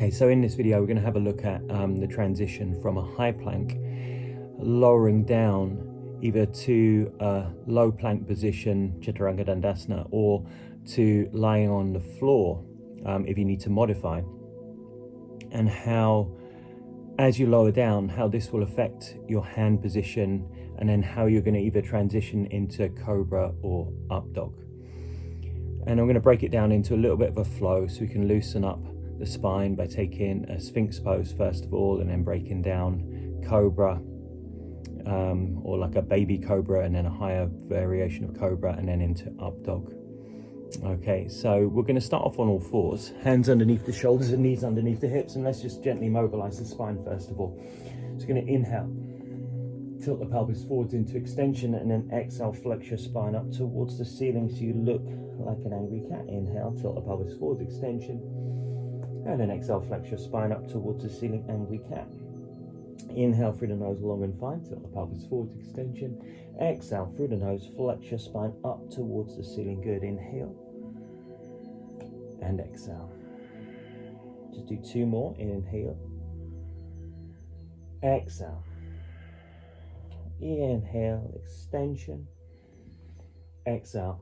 Okay, so in this video we're going to have a look at the transition from a high plank, lowering down either to a low plank position, Chaturanga Dandasana, or to lying on the floor if you need to modify, and how, as you lower down, how this will affect your hand position, and then how you're going to either transition into Cobra or Up Dog. And I'm going to break it down into a little bit of a flow so we can loosen up the spine by taking a Sphinx pose first of all, and then breaking down Cobra, or like a baby Cobra, and then a higher variation of Cobra, and then into Up Dog. Okay, so we're going to start off on all fours, hands underneath the shoulders and knees underneath the hips, and let's just gently mobilize the spine first of all. So we're going to inhale, tilt the pelvis forwards into extension, and then exhale, flex your spine up towards the ceiling so you look like an angry cat. Inhale, tilt the pelvis forwards, extension, and then exhale, flex your spine up towards the ceiling, angry cat. Inhale through the nose, long and fine, tilt the pelvis forwards, extension. Exhale through the nose, flex your spine up towards the ceiling. Good. Inhale and exhale. Just do two more. Inhale, exhale. Inhale, extension. Exhale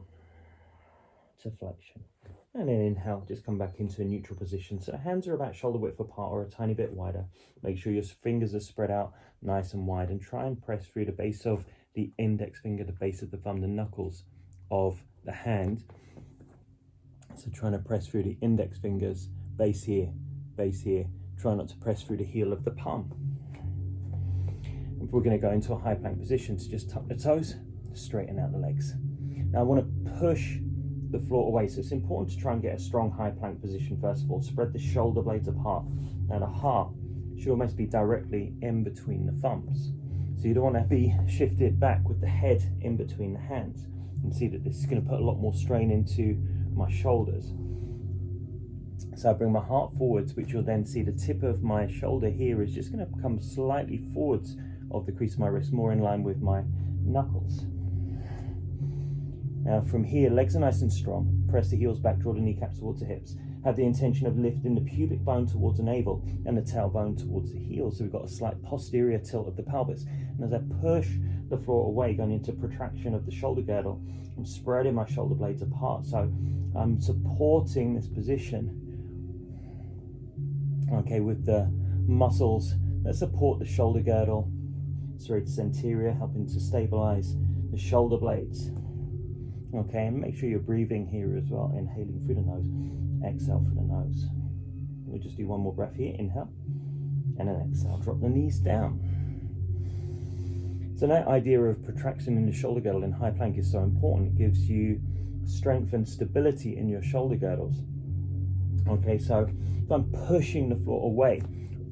to flexion. And then inhale, just come back into a neutral position. So hands are about shoulder width apart or a tiny bit wider. Make sure your fingers are spread out nice and wide, and try and press through the base of the index finger, the base of the thumb, the knuckles of the hand. So trying to press through the index fingers, base here, base here. Try not to press through the heel of the palm. We're going to go into a high plank position, so just tuck the toes, straighten out the legs. Now I want to push the floor away, so it's important to try and get a strong high plank position first of all. Spread the shoulder blades apart. Now the heart should almost be directly in between the thumbs, so you don't want to be shifted back with the head in between the hands. You can see that this is going to put a lot more strain into my shoulders. So I bring my heart forwards, which you'll then see the tip of my shoulder here is just going to come slightly forwards of the crease of my wrist, more in line with my knuckles. Now from here, legs are nice and strong. Press the heels back, draw the kneecaps towards the hips. Have the intention of lifting the pubic bone towards the navel and the tailbone towards the heel. So we've got a slight posterior tilt of the pelvis. And as I push the floor away, going into protraction of the shoulder girdle, I'm spreading my shoulder blades apart. So I'm supporting this position, okay, with the muscles that support the shoulder girdle, serratus anterior, helping to stabilize the shoulder blades. Okay, and make sure you're breathing here as well, inhaling through the nose, exhale through the nose. We'll just do one more breath here, inhale, and then exhale, drop the knees down. So that idea of protraction in the shoulder girdle in high plank is so important. It gives you strength and stability in your shoulder girdles. Okay, so if I'm pushing the floor away,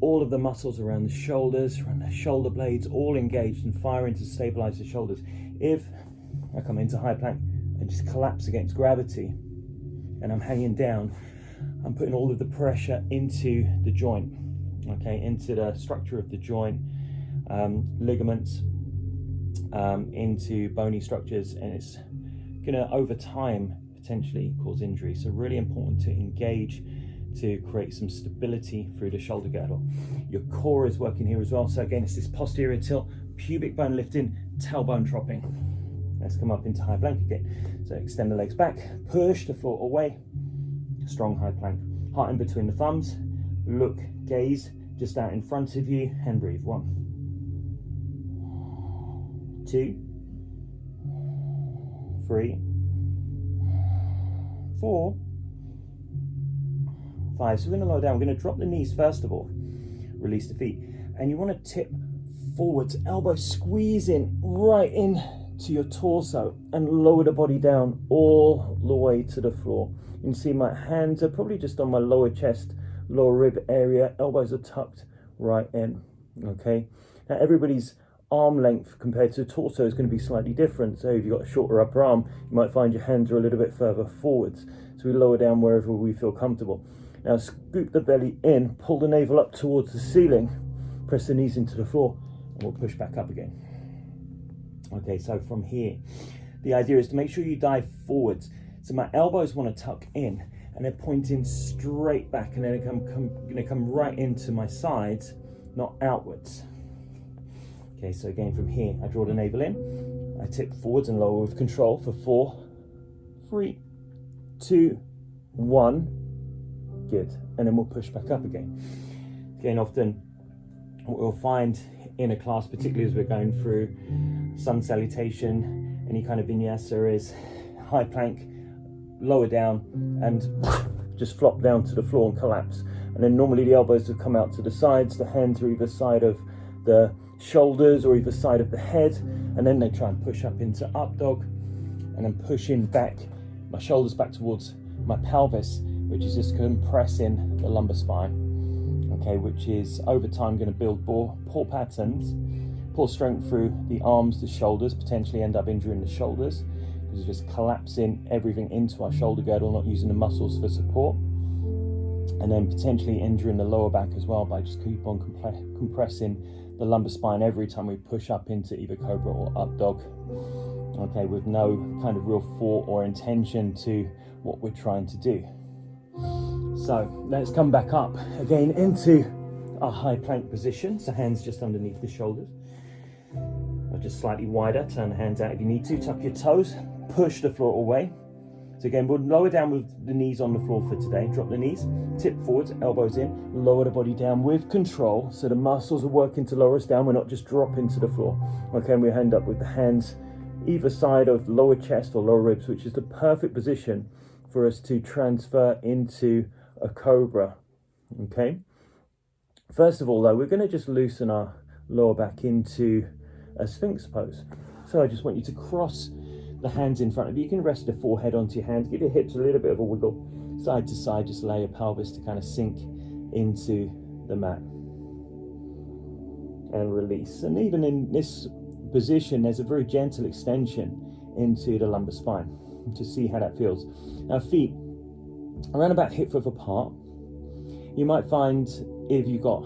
all of the muscles around the shoulders, around the shoulder blades, all engaged and firing to stabilize the shoulders. If I come into high plank and just collapse against gravity and I'm hanging down, I'm putting all of the pressure into the joint, okay, into the structure of the joint, ligaments, into bony structures, and it's gonna over time potentially cause injury. So really important to engage to create some stability through the shoulder girdle. Your core is working here as well. So again, it's this posterior tilt, pubic bone lifting, tailbone dropping. Let's come up into high plank again. So extend the legs back, push the floor away, strong high plank. Heart in between the thumbs, look, gaze just out in front of you, and breathe. 1, 2, 3, 4, 5. So we're going to lower down. We're going to drop the knees first of all, release the feet, and you want to tip forwards, elbows squeeze in right in to your torso, and lower the body down all the way to the floor. You can see my hands are probably just on my lower chest, lower rib area, elbows are tucked right in. Okay, now everybody's arm length compared to torso is going to be slightly different. So if you've got a shorter upper arm, you might find your hands are a little bit further forwards. So we lower down wherever we feel comfortable. Now scoop the belly in, pull the navel up towards the ceiling, press the knees into the floor, and we'll push back up again. Okay, so from here, the idea is to make sure you dive forwards. So my elbows want to tuck in, and then pointing straight back, and then gonna come right into my sides, not outwards. Okay, so again from here, I draw the navel in, I tip forwards and lower with control for 4, 3, 2, 1, good, and then we'll push back up again. Again, often what we'll find in a class, particularly as we're going through sun salutation, any kind of vinyasa, is high plank, lower down, and just flop down to the floor and collapse. And then normally the elbows will come out to the sides, the hands are either side of the shoulders or either side of the head, and then they try and push up into up dog, and then pushing back, my shoulders back towards my pelvis, which is just compressing the lumbar spine. Okay, which is over time going to build pull patterns, pull strength through the arms, the shoulders, potentially end up injuring the shoulders because you're just collapsing everything into our shoulder girdle, not using the muscles for support, and then potentially injuring the lower back as well by just keep on compressing the lumbar spine every time we push up into either Cobra or up dog. Okay, with no kind of real thought or intention to what we're trying to do. So let's come back up again into our high plank position. So hands just underneath the shoulders, or just slightly wider. Turn the hands out if you need to. Tuck your toes, push the floor away. So again, we'll lower down with the knees on the floor for today. Drop the knees, tip forwards, elbows in, lower the body down with control. So the muscles are working to lower us down. We're not just dropping to the floor. Okay, and we end up with the hands either side of lower chest or lower ribs, which is the perfect position for us to transfer into a Cobra. Okay, first of all though, we're going to just loosen our lower back into a Sphinx pose. So I just want you to cross the hands in front of you. You can rest the forehead onto your hands, give your hips a little bit of a wiggle side to side, just allow your pelvis to kind of sink into the mat and release. And even in this position, there's a very gentle extension into the lumbar spine to see how that feels. Now feet around about hip width apart. You might find if you've got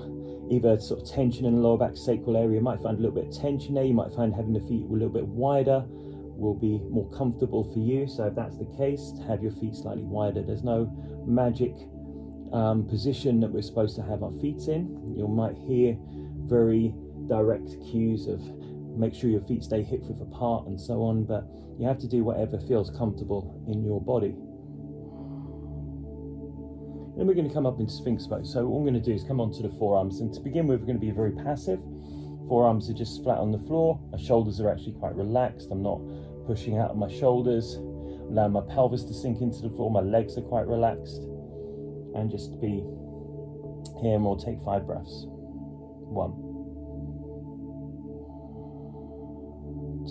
either sort of tension in the lower back sacral area, you might find a little bit of tension there. You might find having the feet a little bit wider will be more comfortable for you. So if that's the case, have your feet slightly wider. There's no magic position that we're supposed to have our feet in. You might hear very direct cues of make sure your feet stay hip width apart and so on, but you have to do whatever feels comfortable in your body. Then we're going to come up into Sphinx pose. So what I'm going to do is come onto the forearms, and to begin with we're going to be very passive. Forearms are just flat on the floor. My shoulders are actually quite relaxed. I'm not pushing out of my shoulders. I'm allowing my pelvis to sink into the floor. My legs are quite relaxed. And just be here, and we'll take 5 breaths. 1,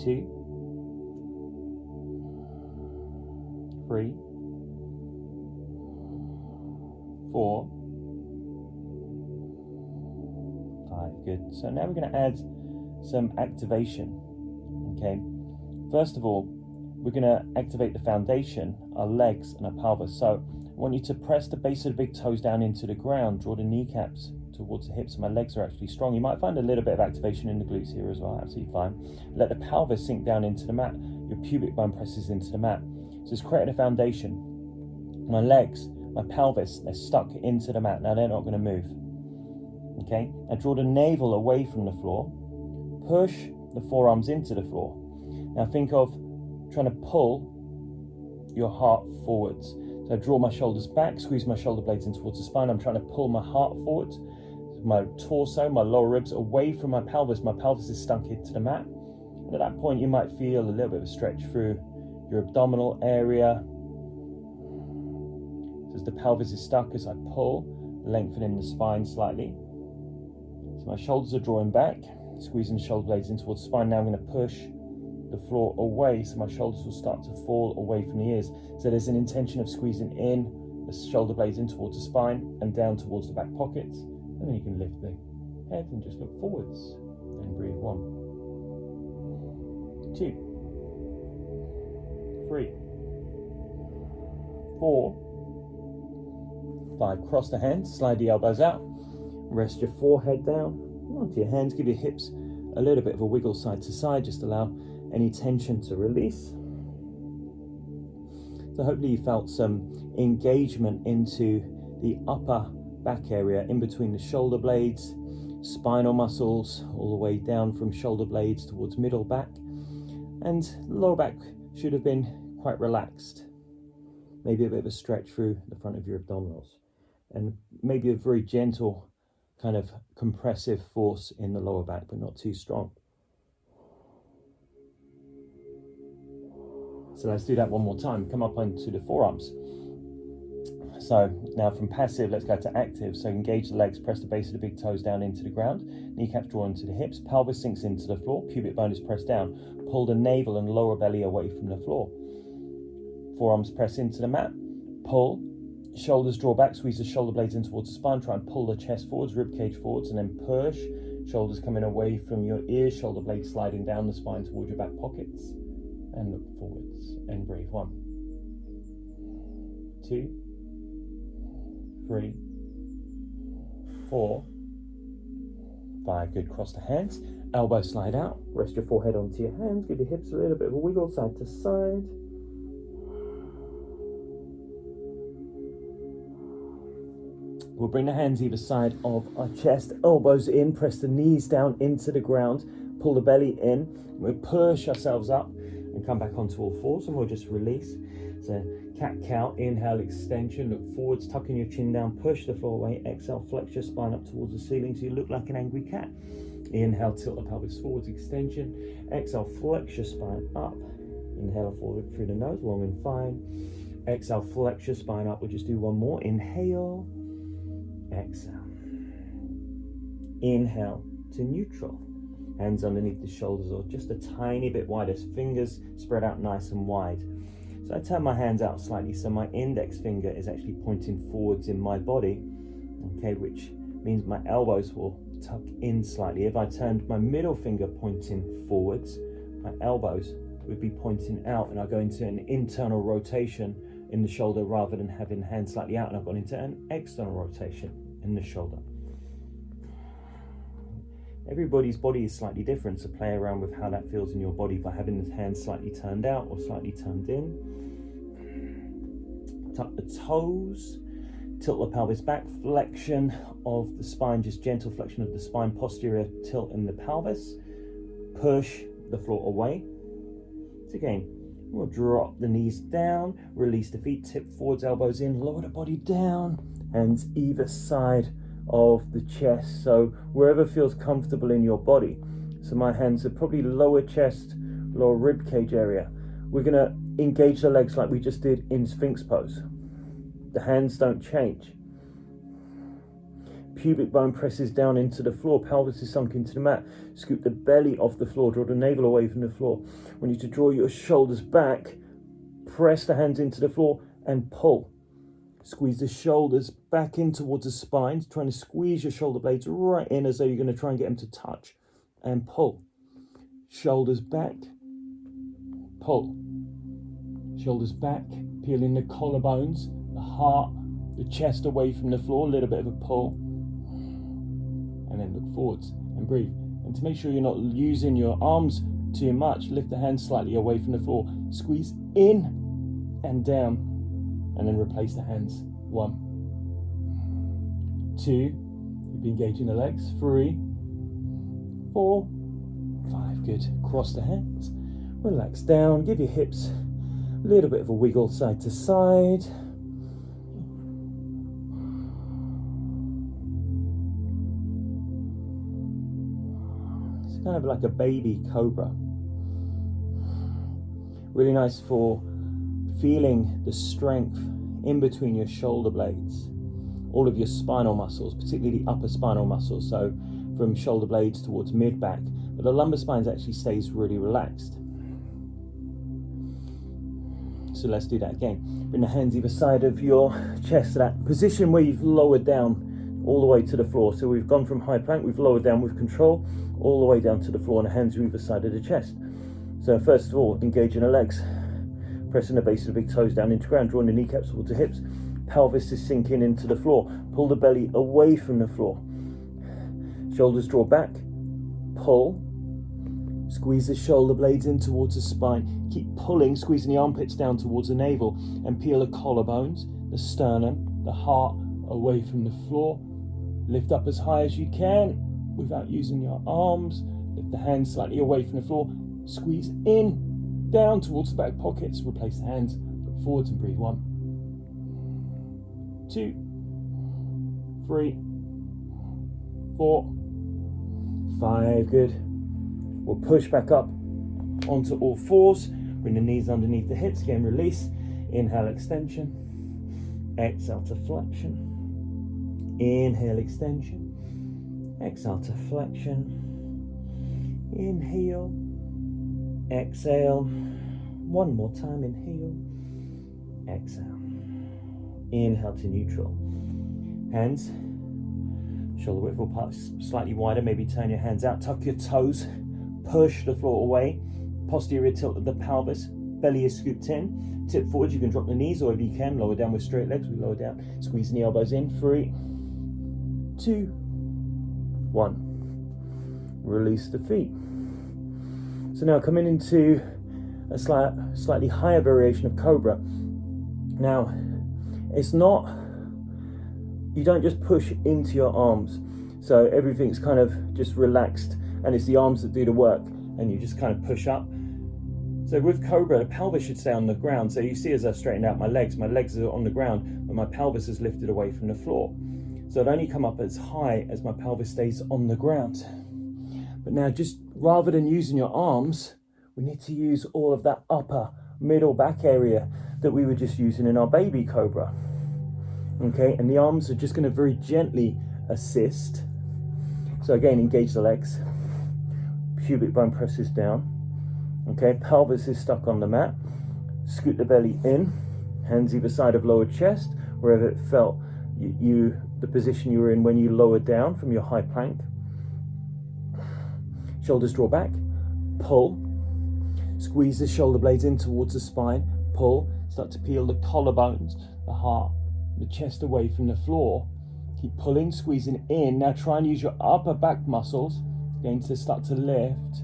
2, 3, 4, 5. Good. So now we're going to add some activation. Okay. First of all, we're going to activate the foundation, our legs and our pelvis. So I want you to press the base of the big toes down into the ground, draw the kneecaps towards the hips. So my legs are actually strong. You might find a little bit of activation in the glutes here as well. Absolutely fine. Let the pelvis sink down into the mat. Your pubic bone presses into the mat. So it's creating a foundation. My legs, my pelvis, they're stuck into the mat. Now they're not going to move. Okay, now draw the navel away from the floor. Push the forearms into the floor. Now think of trying to pull your heart forwards. So I draw my shoulders back, squeeze my shoulder blades in towards the spine. I'm trying to pull my heart forwards. My torso, my lower ribs away from my pelvis. My pelvis is stuck into the mat. And at that point you might feel a little bit of a stretch through your abdominal area. As the pelvis is stuck, as I pull, lengthening the spine slightly. So my shoulders are drawing back, squeezing the shoulder blades in towards the spine. Now I'm going to push the floor away, so my shoulders will start to fall away from the ears. So there's an intention of squeezing in the shoulder blades in towards the spine and down towards the back pockets. And then you can lift the head and just look forwards. And breathe. 1, 2, 3, 4, 5. Cross the hands, slide the elbows out. Rest your forehead down onto your hands. Give your hips a little bit of a wiggle side to side. Just allow any tension to release. So hopefully you felt some engagement into the upper back area in between the shoulder blades, spinal muscles, all the way down from shoulder blades towards middle back. And lower back should have been quite relaxed. Maybe a bit of a stretch through the front of your abdominals. And maybe a very gentle kind of compressive force in the lower back, but not too strong. So let's do that one more time. Come up onto the forearms. So now from passive, let's go to active. So engage the legs, press the base of the big toes down into the ground. Kneecaps draw into the hips, pelvis sinks into the floor, pubic bone is pressed down. Pull the navel and lower belly away from the floor. Forearms press into the mat. Pull, shoulders draw back, squeeze the shoulder blades in towards the spine. Try and pull the chest forwards, rib cage forwards, and then push. Shoulders coming away from your ears, shoulder blades sliding down the spine towards your back pockets. And look forwards and breathe. 1, 2, 3, 4, 5. Good. Cross the hands. Elbows slide out. Rest your forehead onto your hands. Give your hips a little bit of a wiggle side to side. We'll bring the hands either side of our chest. Elbows in. Press the knees down into the ground. Pull the belly in. We'll push ourselves up and come back onto all fours, and we'll just release. So cat-cow, inhale, extension, look forwards, tucking your chin down, push the floor away, exhale, flex your spine up towards the ceiling so you look like an angry cat. Inhale, tilt the pelvis forwards, extension. Exhale, flex your spine up. Inhale forward through the nose, long and fine. Exhale, flex your spine up. We'll just do one more. Inhale, exhale. Inhale to neutral. Hands underneath the shoulders or just a tiny bit wider. Fingers spread out nice and wide. So I turn my hands out slightly so my index finger is actually pointing forwards in my body, okay, which means my elbows will tuck in slightly. If I turned my middle finger pointing forwards, my elbows would be pointing out, and I go into an internal rotation in the shoulder rather than having the hand slightly out, and I've gone into an external rotation in the shoulder. Everybody's body is slightly different, so play around with how that feels in your body by having the hands slightly turned out or slightly turned in. Tuck the toes, tilt the pelvis back, flexion of the spine, just gentle flexion of the spine, posterior tilt in the pelvis. Push the floor away. So again, we'll drop the knees down, release the feet, tip forwards, elbows in, lower the body down, hands either side of the chest, so wherever feels comfortable in your body. So my hands are probably lower chest, lower rib cage area. We're going to engage the legs like we just did in Sphinx pose. The hands don't change. Pubic bone presses down into the floor, pelvis is sunk into the mat. Scoop the belly off the floor, draw the navel away from the floor. We need to draw your shoulders back, press the hands into the floor and pull. Squeeze the shoulders back in towards the spine, trying to squeeze your shoulder blades right in as though you're going to try and get them to touch. And pull. Shoulders back, pull. Shoulders back, peeling the collarbones, the heart, the chest away from the floor, a little bit of a pull. And then look forwards and breathe. And to make sure you're not using your arms too much, lift the hands slightly away from the floor. Squeeze in and down. And then replace the hands. 1, 2, you'll be engaging the legs. 3, 4, 5. Good. Cross the hands. Relax down. Give your hips a little bit of a wiggle side to side. It's kind of like a baby cobra. Really nice for feeling the strength in between your shoulder blades, all of your spinal muscles, particularly the upper spinal muscles, so from shoulder blades towards mid-back, but the lumbar spine actually stays really relaxed. So let's do that again. Bring the hands either side of your chest to that position where you've lowered down all the way to the floor. So we've gone from high plank, we've lowered down with control, all the way down to the floor, and the hands are either side of the chest. So first of all, engaging the legs. Pressing the base of the big toes down into the ground, drawing the kneecaps towards the hips. Pelvis is sinking into the floor. Pull the belly away from the floor. Shoulders draw back. Pull. Squeeze the shoulder blades in towards the spine. Keep pulling, squeezing the armpits down towards the navel, and peel the collarbones, the sternum, the heart away from the floor. Lift up as high as you can without using your arms. Lift the hands slightly away from the floor. Squeeze in, down towards the back pockets. Replace the hands. Look forwards and breathe. 1, 2, 3, 4, 5. Good. We'll push back up onto all fours. Bring the knees underneath the hips. Again, release. Inhale, extension. Exhale to flexion. Inhale, extension. Exhale to flexion. Inhale. Exhale. One more time. Inhale. Exhale. Inhale to neutral. Hands. Shoulder width apart, slightly wider. Maybe turn your hands out. Tuck your toes. Push the floor away. Posterior tilt of the pelvis. Belly is scooped in. Tip forward. You can drop the knees, or if you can, lower down with straight legs. We lower down. Squeezing the elbows in. 3, 2, 1. Release the feet. So now coming into a slightly higher variation of Cobra. Now, it's not, you don't just push into your arms. So everything's kind of just relaxed, and it's the arms that do the work, and you just kind of push up. So with Cobra, the pelvis should stay on the ground. So you see as I've straightened out my legs are on the ground, but my pelvis is lifted away from the floor. So I'd only come up as high as my pelvis stays on the ground. But now, just rather than using your arms, we need to use all of that upper middle back area that we were just using in our baby Cobra. Okay, and the arms are just going to very gently assist. So again, engage the legs. Pubic bone presses down. Okay, pelvis is stuck on the mat. Scoot the belly in. Hands either side of lower chest, wherever it felt the position you were in when you lowered down from your high plank. Shoulders draw back. Pull. Squeeze the shoulder blades in towards the spine. Pull. Start to peel the collarbones, the heart, the chest away from the floor. Keep pulling, squeezing in. Now try and use your upper back muscles. Going to start to lift.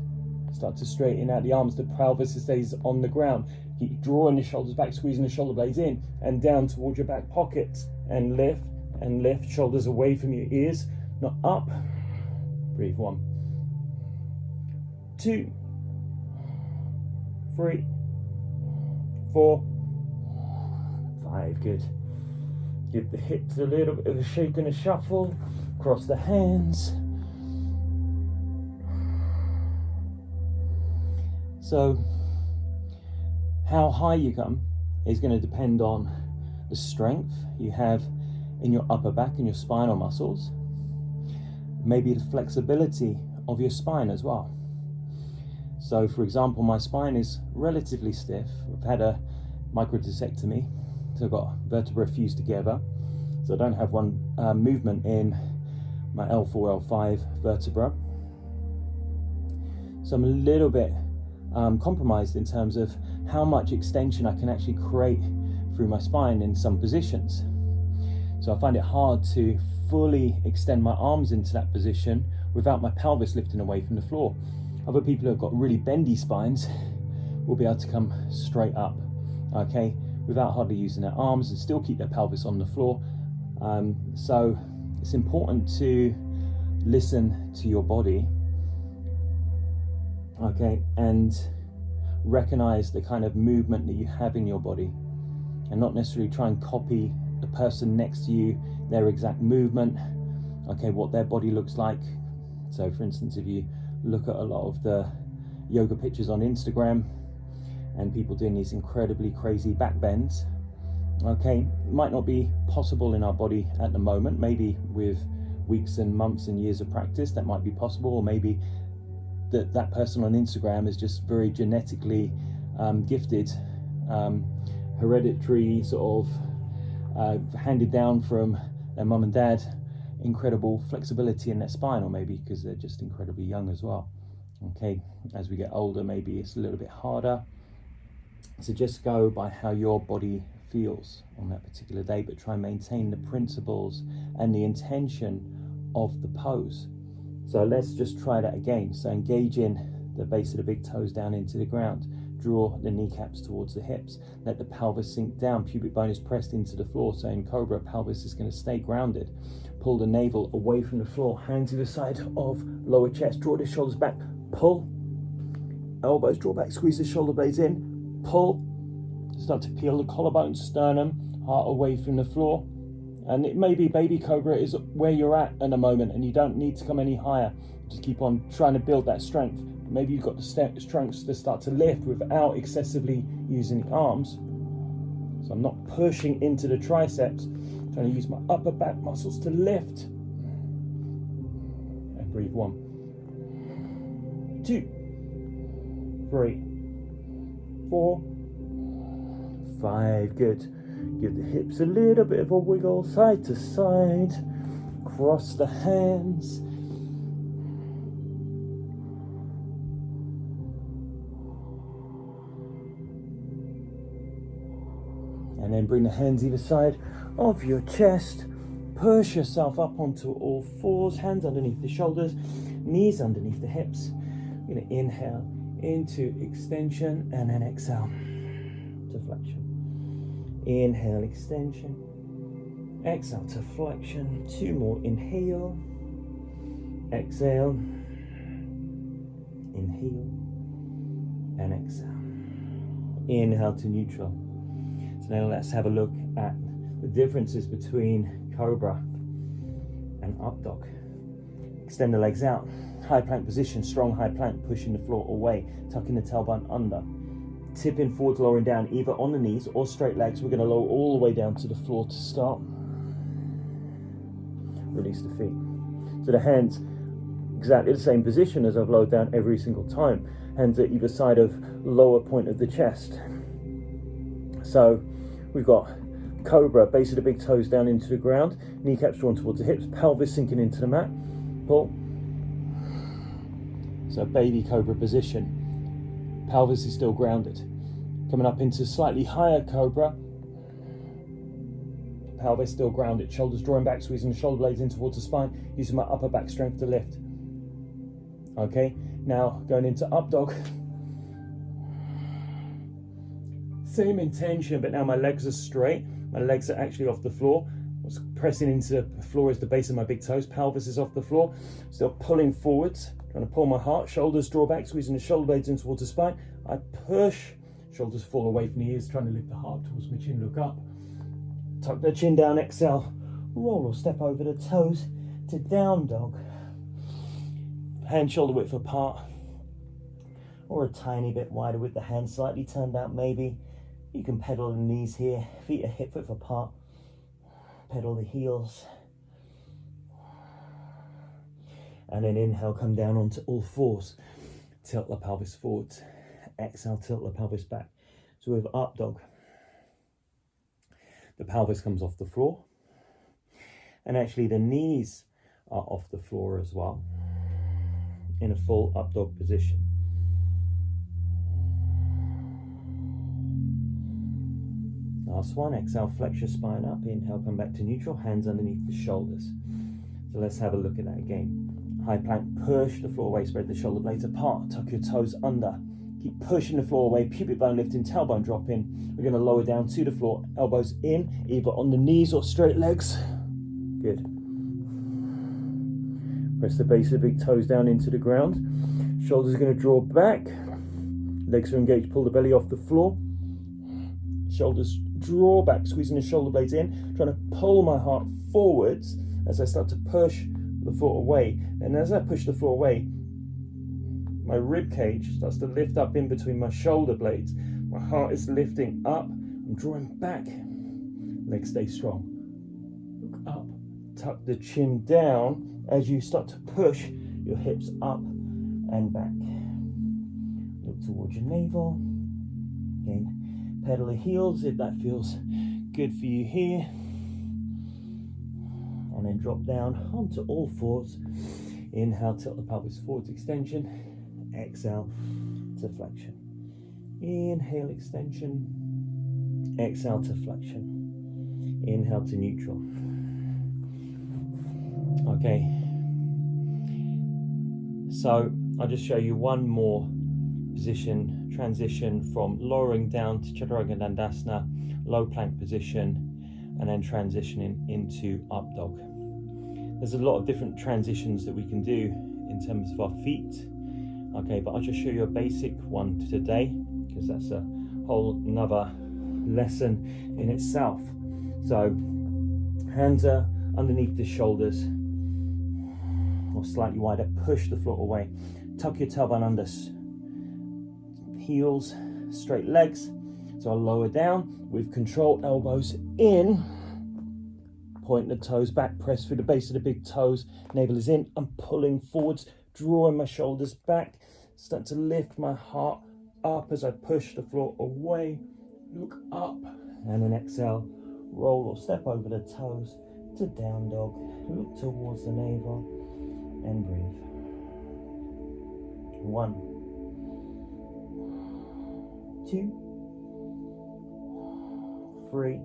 Start to straighten out the arms. The pelvis stays on the ground. Keep drawing the shoulders back, squeezing the shoulder blades in and down towards your back pockets. And lift and lift. Shoulders away from your ears, not up. Breathe. 1, 2, 3, 4, 5. Good. Give the hips a little bit of a shake and a shuffle. Cross the hands. So how high you come is going to depend on the strength you have in your upper back and your spinal muscles. Maybe the flexibility of your spine as well. So for example, my spine is relatively stiff. I've had a microdiscectomy, so I've got vertebrae fused together. So I don't have one movement in my L4, L5 vertebra. So I'm a little bit compromised in terms of how much extension I can actually create through my spine in some positions. So I find it hard to fully extend my arms into that position without my pelvis lifting away from the floor. Other people who have got really bendy spines will be able to come straight up, okay, without hardly using their arms and still keep their pelvis on the floor. So it's important to listen to your body, okay, and recognize the kind of movement that you have in your body and not necessarily try and copy the person next to you, their exact movement, okay, what their body looks like. So for instance, if you look at a lot of the yoga pictures on Instagram and people doing these incredibly crazy back bends, okay, it might not be possible in our body at the moment. Maybe with weeks and months and years of practice that might be possible, or maybe that person on Instagram is just very genetically gifted, hereditary sort of handed down from their mum and dad, incredible flexibility in their spine, or maybe because they're just incredibly young as well. Okay, as we get older, maybe it's a little bit harder. So just go by how your body feels on that particular day, but try and maintain the principles and the intention of the pose. So let's just try that again. So engage in the base of the big toes down into the ground. Draw the kneecaps towards the hips. Let the pelvis sink down. Pubic bone is pressed into the floor. So in Cobra, pelvis is going to stay grounded. Pull the navel away from the floor. Hands either side of lower chest. Draw the shoulders back. Pull. Elbows draw back. Squeeze the shoulder blades in. Pull. Start to peel the collarbone, sternum, heart away from the floor. And it may be baby Cobra is where you're at the moment, and you don't need to come any higher. Just keep on trying to build that strength. Maybe you've got the strength to start to lift without excessively using the arms. So I'm not pushing into the triceps. I'm trying to use my upper back muscles to lift. And breathe. 1, 2, 3, 4, 5. Good. Give the hips a little bit of a wiggle, side to side. Cross the hands. And then bring the hands either side of your chest. Push yourself up onto all fours. Hands underneath the shoulders. Knees underneath the hips. You're going to inhale into extension and then exhale to flexion. Inhale, extension. Exhale to flexion. 2 more. Inhale. Exhale. Inhale. And exhale. Inhale to neutral. So now let's have a look at the differences between Cobra and up dog. Extend the legs out. High plank position, strong high plank, pushing the floor away, tucking the tailbone under. Tipping forwards, lowering down, either on the knees or straight legs. We're going to lower all the way down to the floor to start. Release the feet. So the hands, exactly the same position as I've lowered down every single time. Hands at either side of lower point of the chest. So we've got Cobra, base of the big toes down into the ground, kneecaps drawn towards the hips, pelvis sinking into the mat. Pull. So baby Cobra position. Pelvis is still grounded. Coming up into slightly higher Cobra. Pelvis still grounded. Shoulders drawing back, squeezing the shoulder blades in towards the spine, using my upper back strength to lift. Okay, now going into up dog. Same intention, but now my legs are straight. My legs are actually off the floor. What's pressing into the floor is the base of my big toes. Pelvis is off the floor. Still pulling forwards. Trying to pull my heart. Shoulders draw back, squeezing the shoulder blades in towards the spine. I push. Shoulders fall away from the ears. Trying to lift the heart towards my chin. Look up. Tuck the chin down. Exhale. Roll or step over the toes to down dog. Hand shoulder width apart. Or a tiny bit wider with the hands slightly turned out maybe. You can pedal the knees here. Feet are hip width apart. Pedal the heels. And then inhale, come down onto all fours. Tilt the pelvis forwards. Exhale, tilt the pelvis back. So with up dog, the pelvis comes off the floor. And actually the knees are off the floor as well. In a full up dog position. Last one, exhale, flex your spine up. Inhale, come back to neutral, hands underneath the shoulders. So let's have a look at that again. High plank, push the floor away, spread the shoulder blades apart, tuck your toes under. Keep pushing the floor away, pubic bone lifting, tailbone dropping. We're going to lower down to the floor, elbows in, either on the knees or straight legs. Good. Press the base of the big toes down into the ground. Shoulders are going to draw back. Legs are engaged, pull the belly off the floor. Shoulders draw back, squeezing the shoulder blades in, trying to pull my heart forwards as I start to push the foot away. And as I push the foot away, my rib cage starts to lift up in between my shoulder blades. My heart is lifting up. I'm drawing back. Legs stay strong. Look up. Tuck the chin down as you start to push your hips up and back. Look towards your navel. Again, pedal the heels if that feels good for you here. And then drop down onto all fours. Inhale, tilt the pelvis forwards, extension. Exhale to flexion. Inhale, extension. Exhale to flexion. Inhale to neutral. Okay. So I'll just show you one more position, transition from lowering down to Chaturanga Dandasana, low plank position, and then transitioning into up dog. There's a lot of different transitions that we can do in terms of our feet. Okay, but I'll just show you a basic one today, because that's a whole another lesson in itself. So hands are underneath the shoulders or slightly wider, push the floor away, tuck your tailbone under, heels, straight legs. So I'll lower down with control, elbows in, point the toes back, press through the base of the big toes, navel is in, I'm pulling forwards, drawing my shoulders back, start to lift my heart up as I push the floor away, look up, and then exhale, roll or step over the toes to down dog, look towards the navel, and breathe. 1, 2, 3,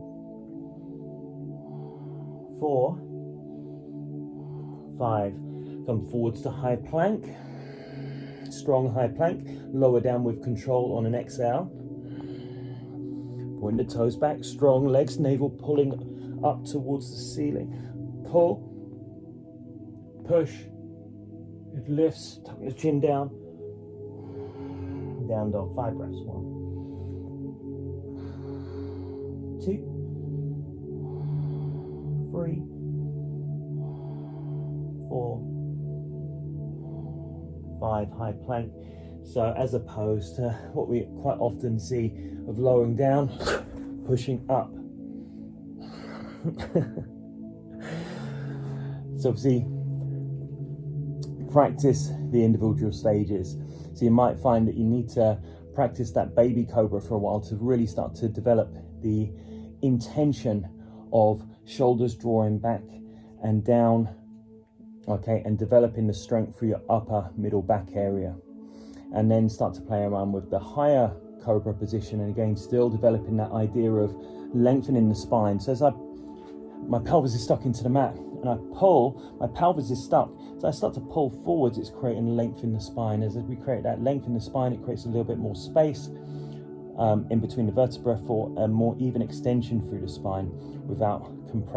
4, 5. Come forwards to high plank, strong high plank, lower down with control on an exhale. Point the toes back, strong legs, navel pulling up towards the ceiling. Pull, push, it lifts, tuck the chin down. Down dog, 5 breaths. 1, 2, 3, 4, 5, high plank. So as opposed to what we quite often see of lowering down, pushing up. So obviously practice the individual stages. So you might find that you need to practice that baby cobra for a while to really start to develop the intention of shoulders drawing back and down, okay, and developing the strength for your upper middle back area. And then start to play around with the higher cobra position, and again still developing that idea of lengthening the spine. So as my pelvis is stuck into the mat and I pull, my pelvis is stuck, so I start to pull forwards, it's creating length in the spine. As we create that length in the spine, it creates a little bit more space in between the vertebrae for a more even extension through the spine without compression.